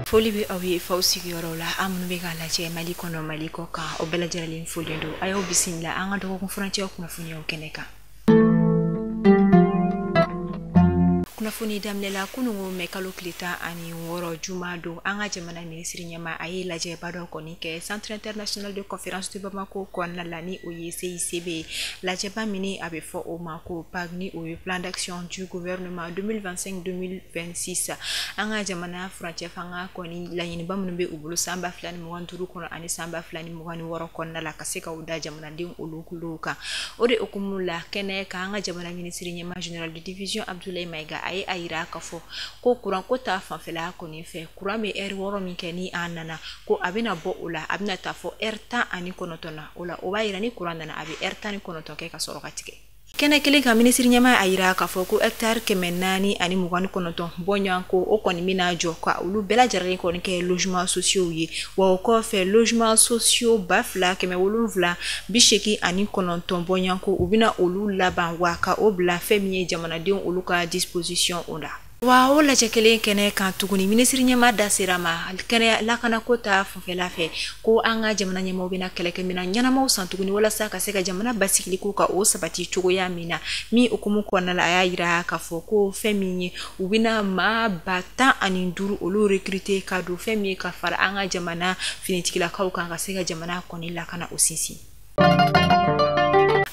Foli be aw ye faw sigiyɔrɔ la an minnu bɛ k'a lajɛ Mali kɔnɔ Mali kɔ kan o bɛɛ lajɛlen folilen don a y'aw bisimila an ka dɔgɔkun furancɛw kunnafoniyaw kɛnɛ kan. Kunnafoni daminɛla kunungo mɛ kalo tile 16 juma don an ka jamana minisiri ɲɛma a ye lajɛba dɔ kɔni kɛ Centre international de conférence de Bamako kɔnɔna la ni o ye CICB lajɛba min a bɛ fɔ o ma ko PAG ni o ye plan d'action du gouvernement 2025-2026 an ka jamana furancɛ fanga kɔni laɲiniba minnu bɛ u bolo san 2025 kɔnɔ ani san 2026 kɔnɔna la ka se ka u da jamanadenw olu kulo kan o de okumu la kɛnɛ ka an ka jamana minisiri ɲɛma général de division Abdoulaye Maiga a ye a yira k'a fɔ ko courant ko ta fanfɛla kɔni fɛ courant bɛ heure 6 min kɛ ni an nana ko a bɛna bɔ o la a bɛna taa fɔ heure 19 na o la o b'a yira ni courant nana a bɛ heure 19 kɛ ka sɔrɔ ka tigɛ. Kɛnɛ kelen ka minisiri ɲɛma a yira k'a fɔ ko hectare 429 bɔɲɔgɔn ko o kɔni bɛna jɔ ka olu bɛɛ lajɛlen kɔni kɛ logements sociaux ye wa o kɔfɛ logements sociaux 2789 bɔɲɔgɔn ko u bɛna olu laban wa ka o bila fɛn min ye jamanadenw olu ka disposition o la. Wa o lajɛ kelen kɛnɛ kan tuguni minisiri ɲɛma da sera ma kɛnɛ lakana ko ta fanfɛla fɛ ko an ka jamana ɲɛmaw bɛna kɛlɛkɛminɛn ɲɛnamaw san tuguni walasa ka se ka jamana basigi ko ka o sabati cogoya min na min okumu kɔnɔna la a y'a yira k'a fɔ ko fɛn min ye u bɛna maa 115 olu recruter ka don fɛn min ye ka fara an ka jamana finitigilakaw kan ka se ka jamana kɔni lakana o sinsin.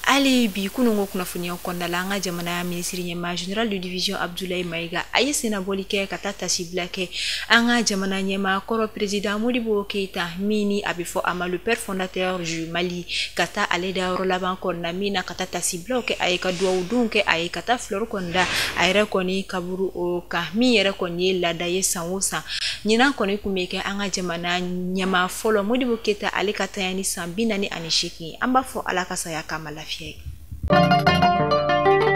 Ali bi kunungo kunnafoniyaw kɔnɔna la an ka jamana minisiri ɲɛma général de division Abdoulaye Maiga a ye senabɔli kɛ ka taa tasibila kɛ an ka jamana ɲɛma kɔrɔ président Modibo Keita min ni a bɛ fɔ a ma le père fondateur du Mali ka taa ale da yɔrɔ laban kɔnɔna min na ka taa tasibilaw kɛ a ye ka duwawudonw kɛ a ye ka taa fleur kɔni da a yɛrɛ kɔni kaburu o kan min yɛrɛ kɔni ye laada ye san o san ɲinan kɔni kun bɛ kɛ an ka jamana ɲɛma fɔlɔ Modibo Keita ale ka tanya ni san 48 an b'a fɔ ala ka saya k'a ma lafiya.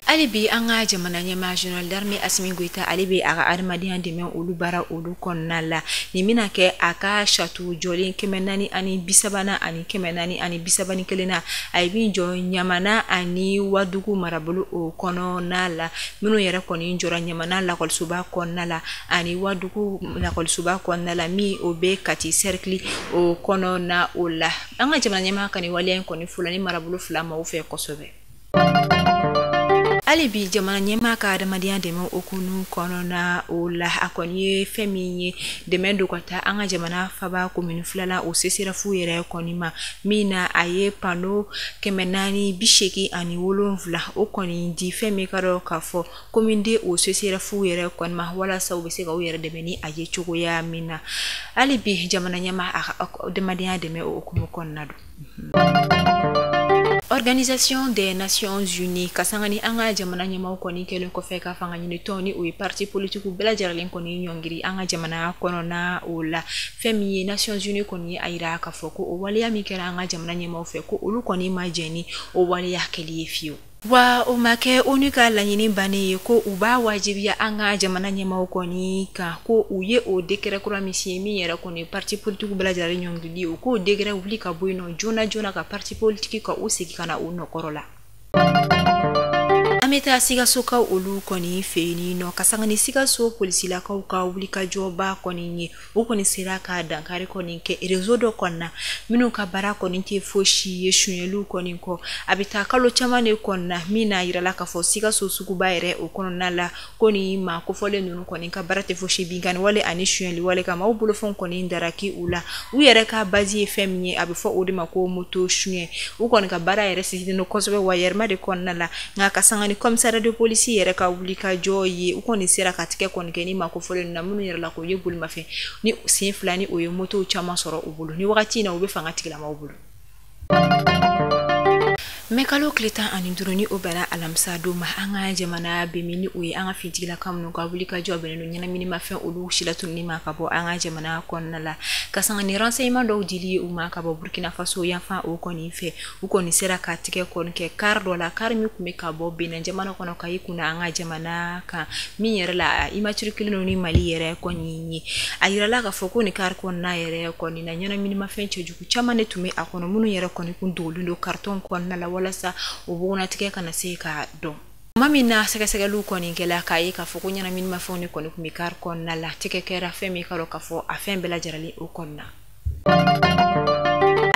Ali bi an ka jamana ɲɛma général d'armée Assimi Goïta ale bɛ a ka adamadenya dɛmɛ olu baara olu kɔnɔna la nin bɛna kɛ a ka château jɔlen 430 ani 431 na a ye bin jɔ Ɲamana ani Wadugu marabolo o kɔnɔna la minnu yɛrɛ kɔni jɔra Ɲamana lakɔlisoba kɔnɔna la ani Wadugu lakɔlisoba kɔnɔna la min o bɛ Kati cercle o kɔnɔna o la an ka jamana ɲɛma ka nin waleya in kɔni fula ni marabolo fila maaw fɛ kosɛbɛ. Ali bi jamana ɲɛma ka adamadenya dɛmɛ okunu kɔnɔna o la a kɔni ye fɛn min ye dɛmɛ do ka taa an ka jamana faba commune filala o CCRF yɛrɛ kɔni ma min na a ye panneau 487 o kɔni di fɛn min ka dɔ k'a fɔ commune de o CCRF yɛrɛ kɔni ma walasa u bɛ se ka u yɛrɛ dɛmɛ ni a ye cogoya min na ali bi jamana ɲɛma a ka adamadenya dɛmɛ o okumu kɔnɔna do. Organisation des Nations Unies kasangani an ka jamana ɲɛmaw kɔni kɛlen kɔfɛ ka fanga ɲini tɔn ni o ye parti politique bɛɛ lajɛlen kɔni ɲɔngiri an ka jamana kɔnɔna o la fɛn min ye Nations Unies kɔni a yira k'a fɔ ko o waleya min kɛra an ka jamana ɲɛmaw fɛ ko olu kɔni ma jɛn ni o waleya kɛli ye fiyewu. Wa o ma kɛ ONU ka laɲini bannen ye ko u b'a wajibiya an ka jamana ɲɛmaw kɔni kan ko u ye o décret kura min signé min yɛrɛ kɔni parti politique bɛɛ lajɛlen ɲɔngirili o k'o décret wuli ka bɔ yen nɔ joona ka parti politique ka u segin ka na u nɔkɔrɔ la. An bɛ taa Sikasokaw olu kɔni fɛ yen nɔ ka sanga ni Sikaso polisilakaw ka wulikajɔba kɔni ye o kɔni sera ka dankari kɔni kɛ réseau dɔ kɔnɔna minnu ka baara kɔni tɛ fosi ye suɲɛliw kɔni kɔ a bɛ taa kalo caman de kɔnɔna min n'a yirala k'a fɔ Sikaso suguba yɛrɛ o kɔnɔna la ko ni maa kofɔlen ninnu kɔni ka baara tɛ fosi binkani wale ani suɲɛli wale kama o bolofɛn kɔni daraki u la u yɛrɛ ka base ye fɛn min ye a bɛ fɔ o de ma ko moto suɲɛ u kɔni ka baara yɛrɛ sinsinnen don kosɛbɛ wa yɛrɛma de kɔnɔna la nka ka sanga ni commissariat de police yɛrɛ ka wulikajɔ ye u kɔni sera ka tigɛ kɔni kɛ ni maa kofɔlen na minnu yɛrɛ la k'o ye bolimafɛn ni sen fila ni o ye moto caman sɔrɔ u bolo ni wagati in na u bɛ fanga tigilamaw bolo. Mais kalo tile 15 ni o bɛnna alamisa don ma an ka jamana bɛ min ni o ye an ka fintigilaka minnu ka wulikajɔ bɛnnen don ɲɛnaminimafɛn olu silatunni ma ka bɔ an ka jamana kɔnɔna la ka sanga ni renseignement dɔw dili u ma ka bɔ Burkina Faso yanfan o kɔni fɛ u kɔni sera ka tigɛ kɔni kɛ car dɔ la car min tun bɛ ka bɔ Benin jamana kɔnɔ ka yi kunna an ka jamana kan min yɛrɛ la immatriculé ni Mali yɛrɛ kɔni ye a yirala k'a fɔ ko ni car kɔnɔna yɛrɛ kɔni na ɲɛnaminimafɛn cɛjugu caman de tun bɛ a kɔnɔ minnu yɛrɛ kɔni kun dogolen don carton kɔnɔna la walasa o bugunatigɛ kana se ka dɔn. mamina sɛgɛsɛgɛliw kɔni kɛla k'a ye k'a fɔ ko ɲɛnaminimafɛnw ne kɔni kun bɛ kari kɔnɔna la tigɛ kɛra fɛn min k'a dɔn k'a fɔ a fɛn bɛɛ lajɛlen o kɔnɔna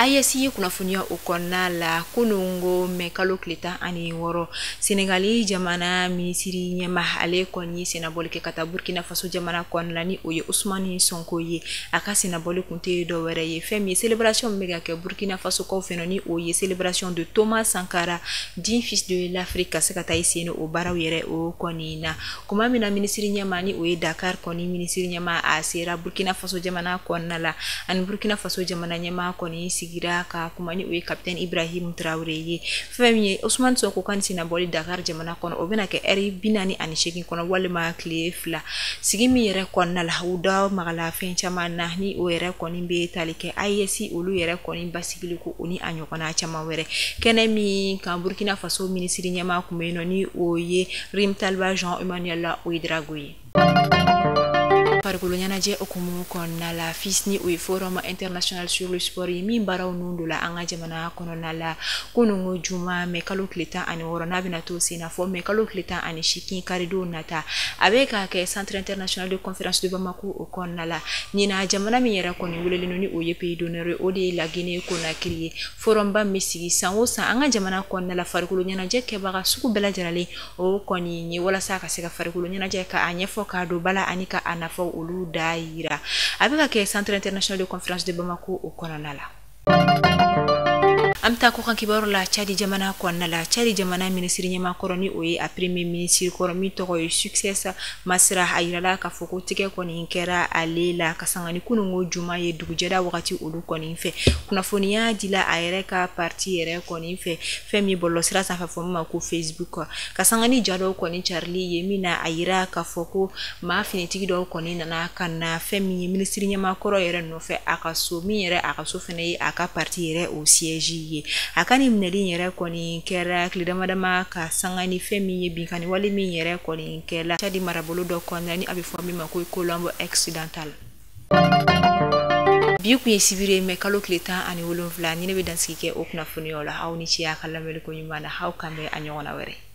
ayesi kunnafoniya o kɔnɔna la kunungo mɛkalo kileta ani wɔɔrɔ Senegali jamana minisiri ɲɛma ale kɔni senabɔli kɛ ka taa Burkina Faso jamana kɔnɔna ni o ye Ousmane Sonko ye a ka senabɔli kun tɛ dɔ wɛrɛ ye fɛn min célébration bɛ ka kɛ Burkina Faso kaw fɛ ni o ye célébration de Thomas Sankara digne fils de l'Afrique ka se ka taa sen o baaraw yɛrɛ o kɔni na kuma min na minisiri ɲɛma ni o ye Dakar kɔni minisiri ɲɛma a sera Burkina Faso jamana kɔnɔna la ani Burkina Faso jamana ɲɛma kɔni sigira ka kuma ni o ye capitaine Ibrahim Traoré ye fɛn min ye Ousmane Sonko kan senabɔli Dakar jamana kɔnɔ o bɛna kɛ heure 48 kɔnɔ walima tile 2 sigi min yɛrɛ kɔnɔna la u da magala fɛn caman na ni o yɛrɛ kɔni bɛ tali kɛ AES olu yɛrɛ kɔni basigili ko o ni a ɲɔgɔnna caman wɛrɛ kɛnɛ min kan Burkina Faso minisiri ɲɛma kun bɛ yen nɔ ni o ye Rim Talba Jean Emmanuel Ouedraogo ye farikolo ɲɛnajɛ okumu kɔnɔna la FISNI o ye Forum International sur le Sport ye min baaraw nun do la an ka jamana kɔnɔna la kunungo juma mɛ kalo tile 16 n'a bɛna to sen na fɔ mɛ kalo tile 18 karido nata a bɛ ka kɛ Centre International de Conférence de Bamako o kɔnɔna la ɲina jamana min yɛrɛ kɔni welelen ni o ye pays d'honneur o de ye La Guinée Conakry ye forum ba min sigi san o san an ka jamana kɔnɔna la farikolo ɲɛnajɛ kɛbaga sugu bɛɛ lajɛlen o kɔni ye walasa ka se ka farikolo ɲɛnajɛ ka a ɲɛfɔ ka don bala ani ka a nafa olu da yira a bɛ ka kɛ Centre International de Conférence de Bamako o kɔnɔna la amta ko kan kibaru la Chadi jamana kɔnɔna la Chadi jamana minisiri ɲɛma kɔrɔ ni o ye a premier ministre kɔrɔ min tɔgɔ ye Succès Masra a yirala ka fɔ ko tigɛ kɔni kɛra ale la ka sanga ni kunungo juma ye dugujɛda wagati olu kɔni fɛ kunnafoniya dila a yɛrɛ ka parti yɛrɛ kɔni fɛ fɛn min bɔlɔsira sanfɛ fɔ ma ko Facebook ka sanga ni jadɔw kɔni Charlie ye min na a yira ka fɔ ko maa finitigi dɔw kɔni nana ka na fɛn min ye minisiri ɲɛma kɔrɔ yɛrɛ nɔfɛ a ka so min yɛrɛ a ka so fɛnɛ ye a ka parti yɛrɛ o siège ye a ka ni minɛli yɛrɛ kɔni kɛra tile damadama ka sanga ni fɛn min ye binkani wale min yɛrɛ kɔni kɛla Chadi marabolo dɔ kɔnɔna ni a bɛ fɔ min ma ko Colombo Occidental bi kun ye sibire mɛ kalo tile 17 ni ne bɛ dansigi kɛ o kunnafoniyaw la aw ni ce a ka lamɛnliko ɲuman na aw kan bɛ a ɲɔgɔnna wɛrɛ